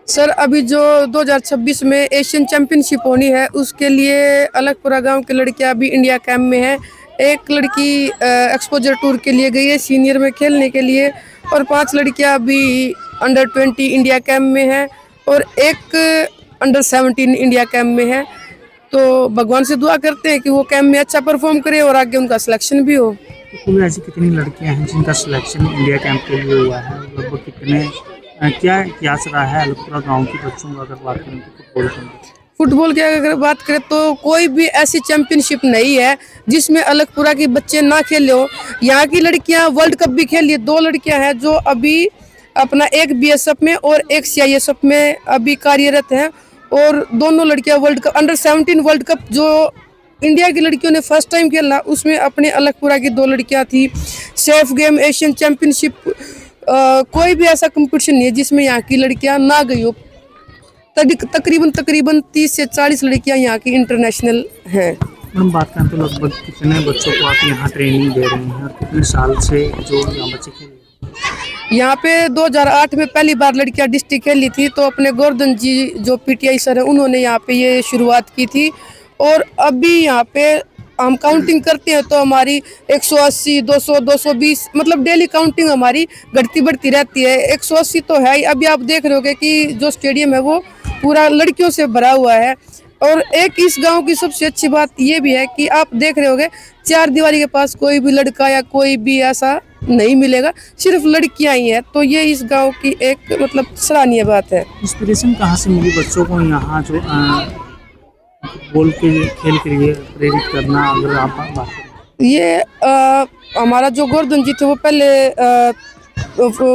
Sir अभी जो 2026 में एशियन चैंपियनशिप होनी है उसके लिए अलगपुरा गांव की लड़कियां अभी इंडिया कैंप में है। एक लड़की एक्सपोजर टूर के लिए गई है सीनियर में खेलने के लिए और 5 लड़कियां अभी अंडर 20 इंडिया कैंप में है और एक अंडर 17 इंडिया कैंप में है। तो भगवान से दुआ करते हैं कि वो कैंप में अच्छा परफॉर्म करे और आगे उनका सिलेक्शन भी हो। तो कुल ऐसी कितनी लड़कियां हैं जिनका सिलेक्शन इंडिया कैंप के लिए हुआ है? लगभग कितने क्या इतिहास रहा है अलगपुरा गांव के बच्चों का? अगर बात करें तो फुटबॉल की अगर बात करें तो कोई भी ऐसी चैंपियनशिप नहीं है जिसमें अलगपुरा के बच्चे ना खेले हो। यहाँ की लड़कियां वर्ल्ड कप भी खेली है। 2 लड़कियां हैं जो अभी अपना एक बीएसएफ में और एक सीआईएसएफ में अभी कार्यरत हैं और दोनों लड़कियां world cup under 17 world cup जो इंडिया की लड़कियों ने फर्स्ट टाइम खेला उसमें अपने अलगपुरा की 2 लड़कियां थी। सेफ गेम एशियन चैंपियनशिप कोई भी ऐसा कंपटीशन नहीं है जिसमें यहाँ की लड़कियां ना गई हो। तकरीबन 30 से 40 लड़कियां यहाँ की इंटरनेशनल हैं। हम बात करें तो लगभग कितने बच्चों को आप यहाँ ट्रेनिंग दे रहे हैं और कितने साल से जो यहाँ बच्चे खेल रहे हैं? यहाँ पे 2008 में पहली बार लड़कियां डिस्ट्रिक्ट खेली थी तो अपने गोवर्धन जी जो पीटीआई सर है उन्होंने यहाँ पे ये शुरुआत की थी और अभी यहाँ पे हम काउंटिंग करते हैं तो हमारी 180, 200, 220 मतलब डेली काउंटिंग हमारी घटती बढ़ती रहती है। 180 तो है ही। अभी आप देख रहे होगे कि जो स्टेडियम है वो पूरा लड़कियों से भरा हुआ है। और एक इस गांव की सबसे अच्छी बात ये भी है कि आप देख रहे होगे 4 दीवारी के पास कोई भी लड़का या कोई भी ऐसा नहीं मिलेगा, सिर्फ लड़कियां ही है। तो ये इस गांव की एक मतलब सराहनीय बात है। इंस्पिरेशन कहाँ से मिली बच्चों को यहाँ जो फुटबॉल के खेल के लिए प्रेरित करना? अगर आप बात करें ये हमारा जो गोवर्धन जी थे वो पहले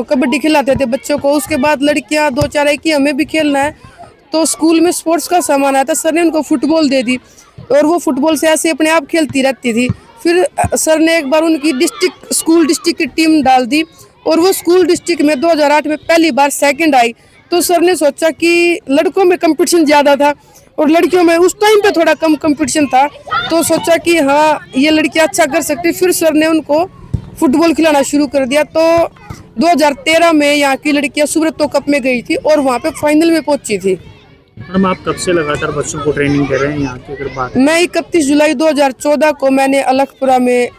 कबड्डी खिलाते थे बच्चों को। उसके बाद लड़कियां 2-4 आई कि हमें भी खेलना है तो स्कूल में स्पोर्ट्स का सामान आया था। सर ने उनको फुटबॉल दे दी और वो फुटबॉल से ऐसे अपने आप खेलती रहती थी। फिर सर ने एक बार उनकी डिस्ट्रिक्ट की टीम डाल दी और वो स्कूल डिस्ट्रिक्ट में 2008 में पहली बार सेकंड आई। तो सर ने सोचा कि लड़कों में कंपटीशन ज़्यादा था और लड़कियों में उस टाइम पे थोड़ा कम कंपटीशन था तो सोचा कि हाँ ये लड़कियां अच्छा कर सकती। फिर सर ने उनको फुटबॉल खिलाना शुरू कर दिया। तो 2013 में यहाँ की लड़कियां सुब्रतो कप में गई थी और वहाँ पे फाइनल में पहुंची थी। मैडम आप कब से लगातार बच्चों को ट्रेनिंग दे रहे हैं यहाँ की? अगर बात मैं 31 जुलाई 2014 को मैंने अलगपुरा में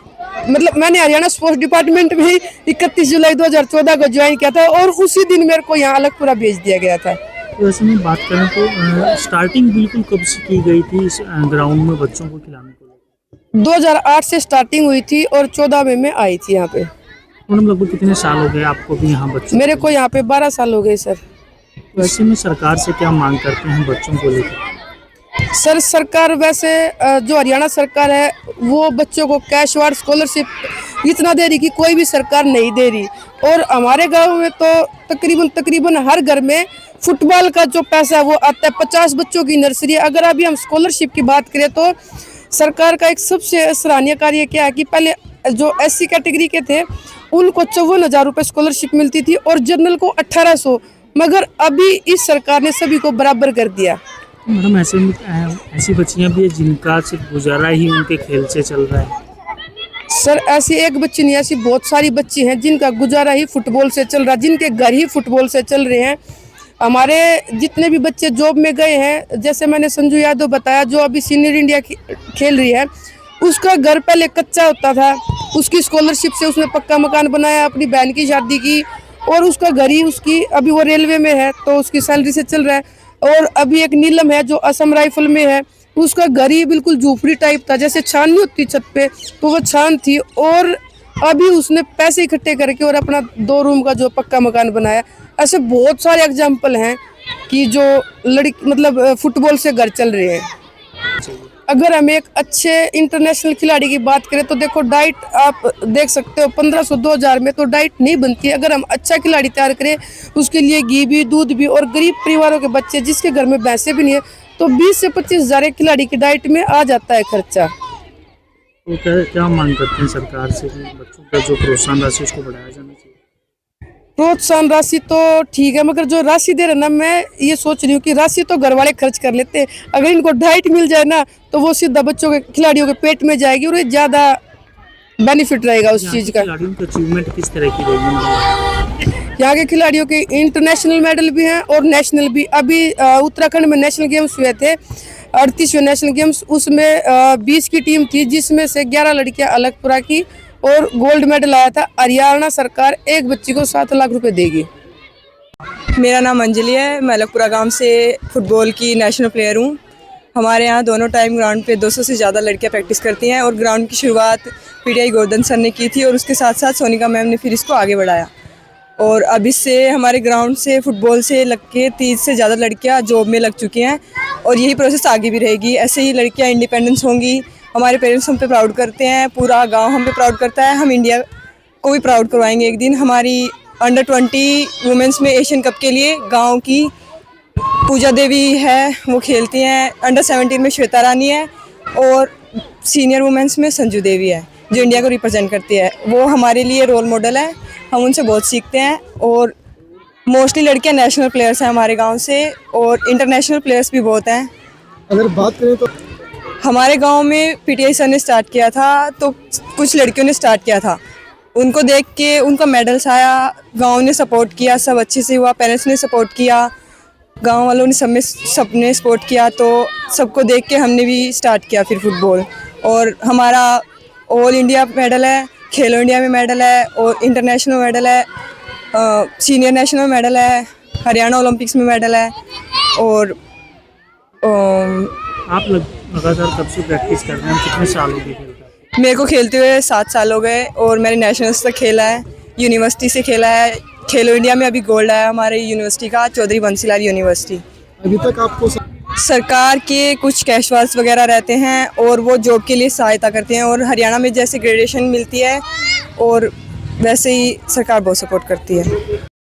मतलब मैंने हरियाणा स्पोर्ट्स डिपार्टमेंट में 31 जुलाई 2014 को ज्वाइन किया था और उसी दिन मेरे को यहाँ अलगपुरा भेज दिया गया था। वैसे में बात करें तो स्टार्टिंग बिल्कुल कब से की गई थी इस ग्राउंड में बच्चों को खिलाने को? 2008 से स्टार्टिंग हुई थी और 14 में मैं आई थी यहाँ पे। मैडम लगभग कितने साल हो गए आपको भी यहाँ बच्चों? मेरे को यहाँ पे 12 साल हो गए सर। वैसे में सरकार से क्या मांग करते हैं बच्चों को लेकर? सर सरकार वैसे जो हरियाणा सरकार है वो बच्चों को कैश अवार्ड स्कॉलरशिप इतना दे रही कि कोई भी सरकार नहीं दे रही। और हमारे गांव में तो तकरीबन हर घर में फुटबॉल का जो पैसा है वो आता है। 50 बच्चों की नर्सरी है। अगर अभी हम स्कॉलरशिप की बात करें तो सरकार का एक सबसे सराहनीय कार्य क्या है कि पहले जो SC कैटेगरी के थे उनको 54,000 रुपये स्कॉलरशिप मिलती थी और जनरल को 1800, मगर अभी इस सरकार ने सभी को बराबर कर दिया। मैडम ऐसी बच्चियाँ भी है जिनका सिर्फ गुजारा ही उनके खेल से चल रहा है? सर ऐसी एक बच्ची नहीं, ऐसी बहुत सारी बच्ची हैं जिनका गुजारा ही फुटबॉल से चल रहा है, जिनके घर ही फुटबॉल से चल रहे हैं। हमारे जितने भी बच्चे जॉब में गए हैं, जैसे मैंने संजू यादव बताया जो अभी सीनियर इंडिया खेल रही है, उसका घर पहले कच्चा होता था, उसकी स्कॉलरशिप से उसने पक्का मकान बनाया, अपनी बहन की शादी की और उसका घर ही उसकी अभी वो रेलवे में है तो उसकी सैलरी से चल रहा है। और अभी एक नीलम है जो असम राइफल में है, उसका घर ही बिल्कुल झोपड़ी टाइप था, जैसे छान नहीं होती छत पे तो वो छान थी और अभी उसने पैसे इकट्ठे करके और अपना 2 रूम का जो पक्का मकान बनाया। ऐसे बहुत सारे एग्जाम्पल हैं कि जो लड़की मतलब फुटबॉल से घर चल रहे हैं। अगर हम एक अच्छे इंटरनेशनल खिलाड़ी की बात करें तो देखो डाइट आप देख सकते हो 1500-2000 में तो डाइट नहीं बनती। अगर हम अच्छा खिलाड़ी तैयार करें उसके लिए घी भी दूध भी, और गरीब परिवारों के बच्चे जिसके घर में भैंसे भी नहीं है तो 20 से 25 हज़ार खिलाड़ी की डाइट में आ जाता है खर्चा। तो क्या मांग करते हैं सरकार से कि बच्चों का जो प्रोत्साहन राशि उसको बढ़ाया जाना चाहिए? प्रोत्साहन राशि तो ठीक है, मगर जो राशि दे रहे ना, मैं ये सोच रही हूँ कि राशि तो घर वाले खर्च कर लेते हैं, अगर इनको डाइट मिल जाए ना तो वो सीधा बच्चों के खिलाड़ियों के पेट में जाएगी और ये ज़्यादा बेनिफिट रहेगा उस चीज़ का। खिलाड़ियों की अचीवमेंट किस तरह की रहेगी? यहाँ के खिलाड़ियों के इंटरनेशनल मेडल भी हैं और नेशनल भी। अभी उत्तराखंड में नेशनल गेम्स हुए थे, 38वें नेशनल गेम्स, उसमें 20 की टीम थी जिसमें से 11 लड़कियां अलगपुरा की और गोल्ड मेडल आया था। हरियाणा सरकार एक बच्ची को 7 लाख रुपए देगी। मेरा नाम अंजलि है, मैं अलगपुरा गांव से फुटबॉल की नेशनल प्लेयर हूं। हमारे यहाँ दोनों टाइम ग्राउंड पे 200 से ज़्यादा लड़कियां प्रैक्टिस करती हैं और ग्राउंड की शुरुआत पीटीआई गोवर्धन सर ने की थी और उसके साथ साथ सोनिका मैम ने फिर इसको आगे बढ़ाया। और अब इससे हमारे ग्राउंड से फुटबॉल से लग के 30 से ज़्यादा लड़कियां जॉब में लग चुकी हैं और यही प्रोसेस आगे भी रहेगी। ऐसे ही लड़कियां इंडिपेंडेंस होंगी। हमारे पेरेंट्स हम पे प्राउड करते हैं, पूरा गांव हम पे प्राउड करता है। हम इंडिया को भी प्राउड करवाएंगे एक दिन। हमारी अंडर 20 वुमेंस में एशियन कप के लिए गांव की पूजा देवी है, वो खेलती हैं। अंडर 17 में श्वेता रानी है और सीनियर वुमेंस में संजू देवी है जो इंडिया को रिप्रेजेंट करती है। वो हमारे लिए रोल मॉडल है, हम उनसे बहुत सीखते हैं। और मोस्टली लड़कियां नेशनल प्लेयर्स हैं हमारे गांव से और इंटरनेशनल प्लेयर्स भी बहुत हैं। अगर बात करें तो हमारे गांव में पीटीआई सर ने स्टार्ट किया था तो कुछ लड़कियों ने स्टार्ट किया था, उनको देख के उनका मेडल्स आया, गांव ने सपोर्ट किया, सब अच्छे से हुआ, पेरेंट्स ने सपोर्ट किया, गांव वालों ने सबने सपोर्ट किया, तो सबको देख के हमने भी स्टार्ट किया फिर फुटबॉल। और हमारा ऑल इंडिया मेडल है, खेलो इंडिया में मेडल है और इंटरनेशनल मेडल है, सीनियर नेशनल मेडल है, हरियाणा ओलंपिक्स में मेडल है। और आप लगातार कब से प्रैक्टिस कर रहे हैं, कितने साल हो गए खेलते हैं? मेरे को खेलते हुए 7 साल हो गए और मैंने नेशनल्स तक खेला है, यूनिवर्सिटी से खेला है। खेलो इंडिया में अभी गोल्ड आया हमारे यूनिवर्सिटी का, चौधरी बंसीलाल यूनिवर्सिटी। अभी तक आपको सरकार के कुछ कैश वार्स वगैरह रहते हैं और वो जॉब के लिए सहायता करते हैं और हरियाणा में जैसे ग्रेजुएशन मिलती है और वैसे ही सरकार बहुत सपोर्ट करती है।